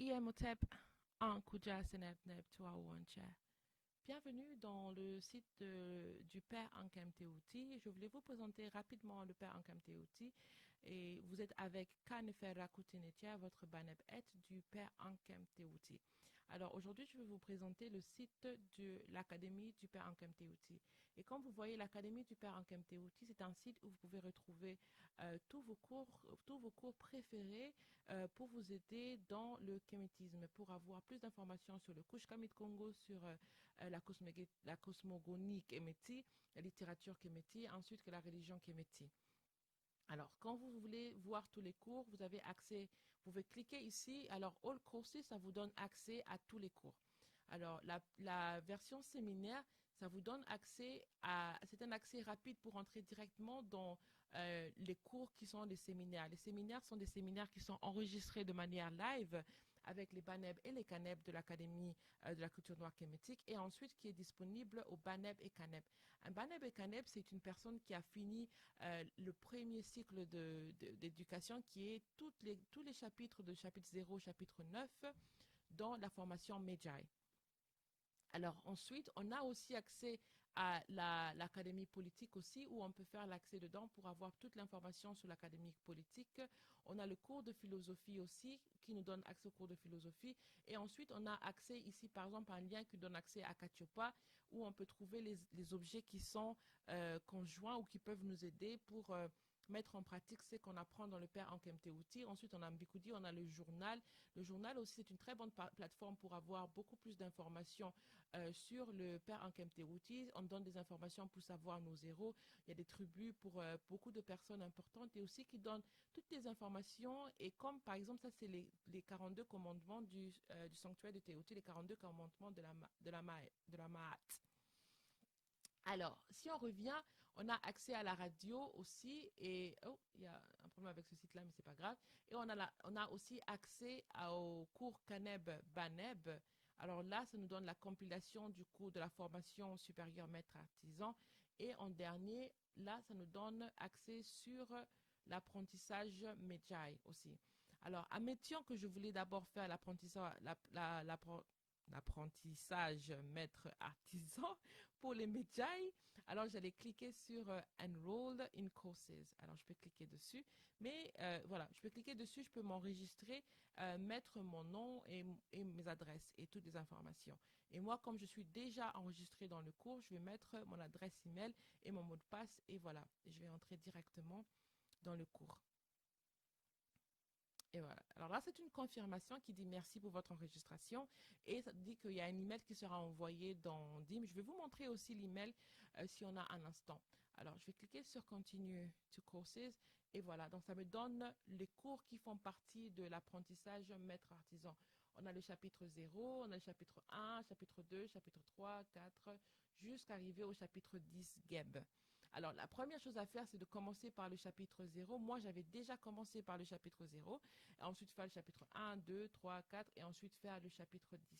Imhotep en Kuja Seneb Neb Tua Wancha. Bienvenue dans le site du Père Ankem Teouti. Je voulais vous présenter rapidement le Père Ankem Teouti. Et vous êtes avec Kanefer Rakutinetia, votre baneb et du Père Ankem Teouti. Alors aujourd'hui, je vais vous présenter le site de l'Académie du Père Ankem Teouti. Et comme vous voyez, l'Académie du Père Ankem Teouti, c'est un site où vous pouvez retrouver tous vos cours préférés pour vous aider dans le kémétisme, pour avoir plus d'informations sur le Kush Kamit Congo, sur la cosmogonie kéméti, la littérature kéméti, ensuite que la religion kéméti. Alors, quand vous voulez voir tous les cours, vous avez accès, vous pouvez cliquer ici. Alors, All Courses, ça vous donne accès à tous les cours. Alors, la version séminaire, ça vous donne accès à, c'est un accès rapide pour entrer directement dans les cours qui sont des séminaires. Les séminaires sont des séminaires qui sont enregistrés de manière live avec les BANEB et les CANEB de l'Académie de la culture noire kémétique et ensuite qui est disponible au BANEB et CANEB. Un BANEB et CANEB, c'est une personne qui a fini le premier cycle d'éducation qui est tous les chapitres de chapitre 0 au chapitre 9 dans la formation Medjai. Alors ensuite, on a aussi accès à l'académie politique aussi, où on peut faire l'accès dedans pour avoir toute l'information sur l'académie politique. On a le cours de philosophie aussi, qui nous donne accès au cours de philosophie. Et ensuite, on a accès ici, par exemple, à un lien qui donne accès à Katiopa, où on peut trouver les objets qui sont conjoints ou qui peuvent nous aider pour mettre en pratique ce qu'on apprend dans le Père Ankem Teouti. Ensuite, on a Mbikoudi, on a le journal. Le journal aussi, c'est une très bonne plateforme pour avoir beaucoup plus d'informations sur le Père Ankem Teouti. On donne des informations pour savoir nos zéros. Il y a des tribus pour beaucoup de personnes importantes et aussi qui donnent toutes les informations. Et comme par exemple, ça c'est les 42 commandements du sanctuaire de Teouti, les 42 commandements de la Mahat. Alors, si on revient, on a accès à la radio aussi et il y a un problème avec ce site-là, mais c'est pas grave. Et on a aussi accès au cours Caneb-Baneb. Alors là, ça nous donne la compilation du cours de la formation supérieure maître artisan. Et en dernier, là, ça nous donne accès sur l'apprentissage Medjai aussi. Alors, admettons que je voulais d'abord faire l'apprentissage maître artisan pour les Medjai. Alors, j'allais cliquer sur Enroll in Courses. Alors, je peux cliquer dessus. Mais voilà, je peux cliquer dessus, je peux m'enregistrer, mettre mon nom et mes adresses et toutes les informations. Et moi, comme je suis déjà enregistré dans le cours, je vais mettre mon adresse email et mon mot de passe. Et voilà, je vais entrer directement dans le cours. Et voilà. Alors là, c'est une confirmation qui dit merci pour votre enregistration et ça dit qu'il y a un email qui sera envoyé dans DIM. Je vais vous montrer aussi l'email si on a un instant. Alors, je vais cliquer sur Continue to Courses et voilà. Donc, ça me donne les cours qui font partie de l'apprentissage maître artisan. On a le chapitre 0, on a le chapitre 1, chapitre 2, chapitre 3, 4, jusqu'à arriver au chapitre 10 GEB. Alors, la première chose à faire, c'est de commencer par le chapitre 0. Moi, j'avais déjà commencé par le chapitre 0. Et ensuite, faire le chapitre 1, 2, 3, 4 et ensuite faire le chapitre 10.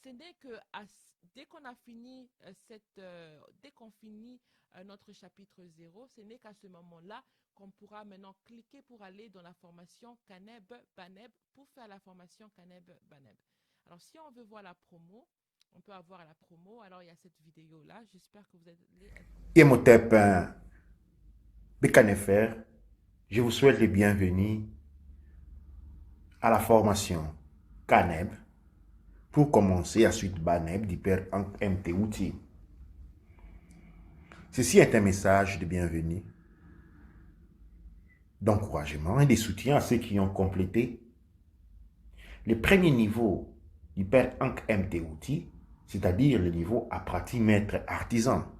Ce n'est que dès qu'on a fini dès qu'on finit notre chapitre 0, ce n'est qu'à ce moment-là qu'on pourra maintenant cliquer pour aller dans la formation Caneb-Baneb pour faire la formation Caneb-Baneb. Alors, si on veut voir la promo, on peut avoir la promo. Alors, il y a cette vidéo-là. J'espère que vous allez être... Imhotep Bekanefer, je vous souhaite les bienvenus à la formation CANEB pour commencer à suite BANEB du Père MT Outil. Ceci est un message de bienvenue, d'encouragement et de soutien à ceux qui ont complété le premier niveau du Père MT Outil, c'est-à-dire le niveau apprenti maître artisan,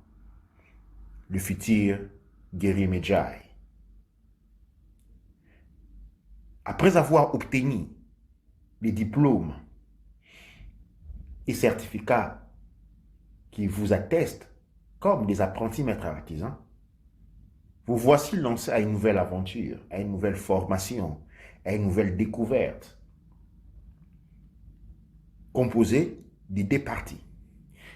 le futur guerrier Medjai. Après avoir obtenu les diplômes et certificats qui vous attestent comme des apprentis maîtres artisans, vous voici lancés à une nouvelle aventure, à une nouvelle formation, à une nouvelle découverte, composée de deux parties.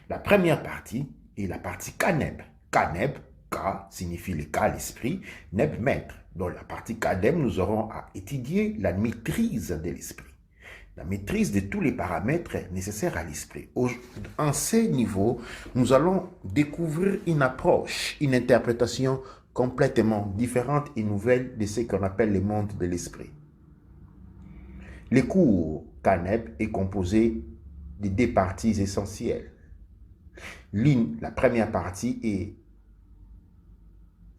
La première partie est la partie CANEB. CANEB, K signifie le cas, l'esprit, NEB, maître. Dans la partie CANEB, nous aurons à étudier la maîtrise de l'esprit. la maîtrise de tous les paramètres nécessaires à l'esprit. En ces niveaux, nous allons découvrir une approche, une interprétation complètement différente et nouvelle de ce qu'on appelle le monde de l'esprit. Le cours CANEP est composé de deux parties essentielles. La première partie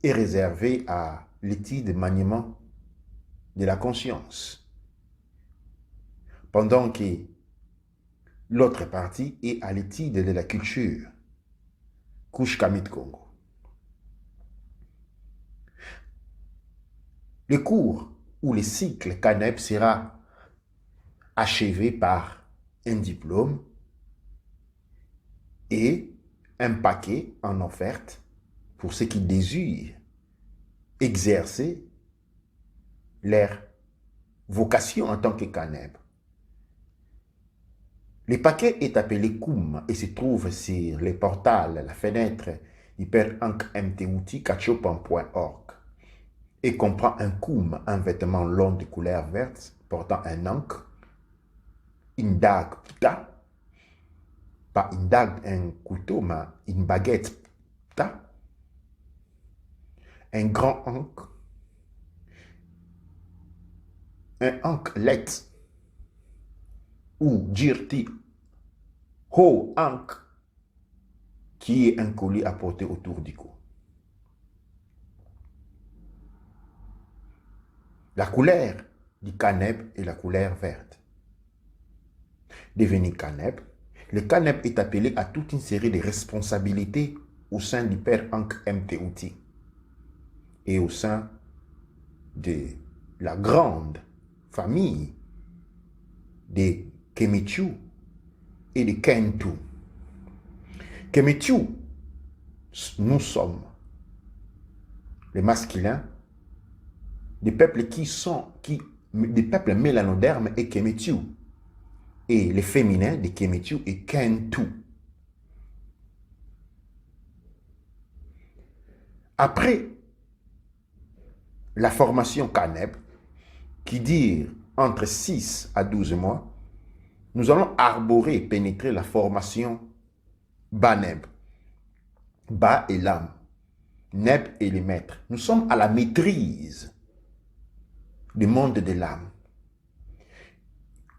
est réservée à l'étude de maniement de la conscience, pendant que l'autre partie est à l'étude de la culture, Kush-Kamit Congo. Le cours ou le cycle CANEP sera achevé par un diplôme et un paquet en offerte pour ceux qui désirent exercer leur vocation en tant que CANEP. Le paquet est appelé COUM et se trouve sur le portal, la fenêtre hyper-ankh-mtouti-kachopan.org et comprend un COUM, un vêtement long de couleur verte portant un ankh, une dague pta, pas une dague, un couteau, mais une baguette pta, un grand ankh, un anklet ou jirti ho ankh, qui est un collier à porter autour du cou. La couleur du CANEP est la couleur verte. Devenu CANEP, le CANEP est appelé à toute une série de responsabilités au sein du Père Ankh MTouti et au sein de la grande famille de Kemetu et de Kentu. Kemetu, nous sommes les masculins des peuples des peuples mélanodermes et Kemetu, et les féminins de Kemetu et Kentu. Après la formation CANEP, qui dure entre 6 à 12 mois, nous allons arborer et pénétrer la formation BANEB. Ba est l'âme, Neb est le maître. Nous sommes à la maîtrise du monde de l'âme.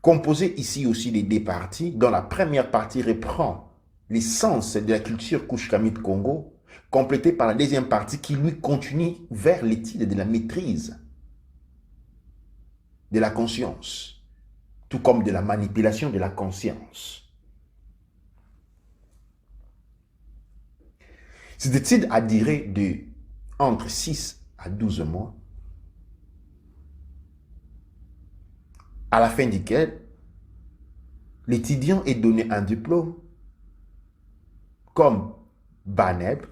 Composé ici aussi de deux parties, dont la première partie reprend l'essence de la culture Kush-Kamit Congo, complétée par la deuxième partie qui lui continue vers l'étude de la maîtrise de la conscience, tout comme de la manipulation de la conscience. Cette étude a duré de entre 6 à 12 mois, à la fin duquel l'étudiant est donné un diplôme comme BANEB,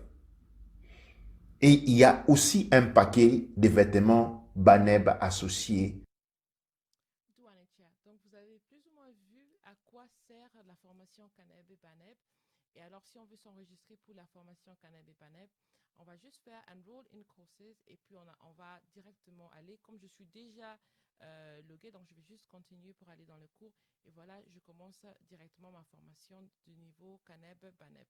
et il y a aussi un paquet de vêtements BANEB associés. Donc vous avez plus ou moins vu à quoi sert la formation CANEB et BANEB. Et alors si on veut s'enregistrer pour la formation CANEB et BANEB, on va juste faire Enroll in Courses et puis on va directement aller. Comme je suis déjà logué, donc je vais juste continuer pour aller dans le cours. Et voilà, je commence directement ma formation du niveau CANEB-BANEB.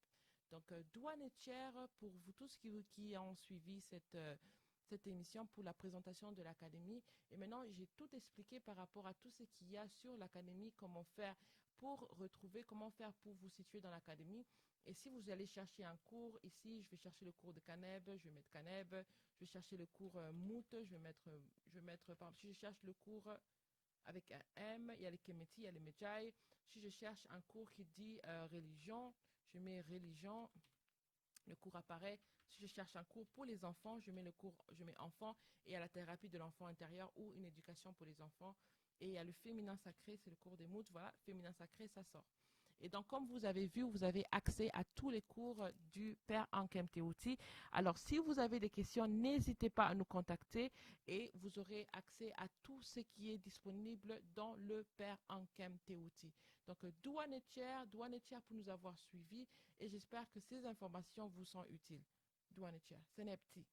Donc, douane et tiers pour vous tous qui ont suivi cette émission pour la présentation de l'académie. Et maintenant, j'ai tout expliqué par rapport à tout ce qu'il y a sur l'académie, comment faire pour retrouver, comment faire pour vous situer dans l'académie. Et si vous allez chercher un cours, ici, je vais chercher le cours de CANEB, je vais mettre CANEB, je vais chercher le cours Mout, je vais mettre, par exemple, si je cherche le cours avec un M, il y a les Kemeti, il y a les Medjai. Si je cherche un cours qui dit religion, je mets religion, le cours apparaît. Si je cherche un cours pour les enfants, je mets enfant, et il y a la thérapie de l'enfant intérieur ou une éducation pour les enfants. Et il y a le féminin sacré, c'est le cours des Mout, voilà, féminin sacré, ça sort. Et donc, comme vous avez vu, vous avez accès à tous les cours du Père Ankh MTouti. Alors, si vous avez des questions, n'hésitez pas à nous contacter et vous aurez accès à tout ce qui est disponible dans le Père Ankh MTouti. Donc, douane et tiers pour nous avoir suivis et j'espère que ces informations vous sont utiles. Douane et tiers, c'est Nepti.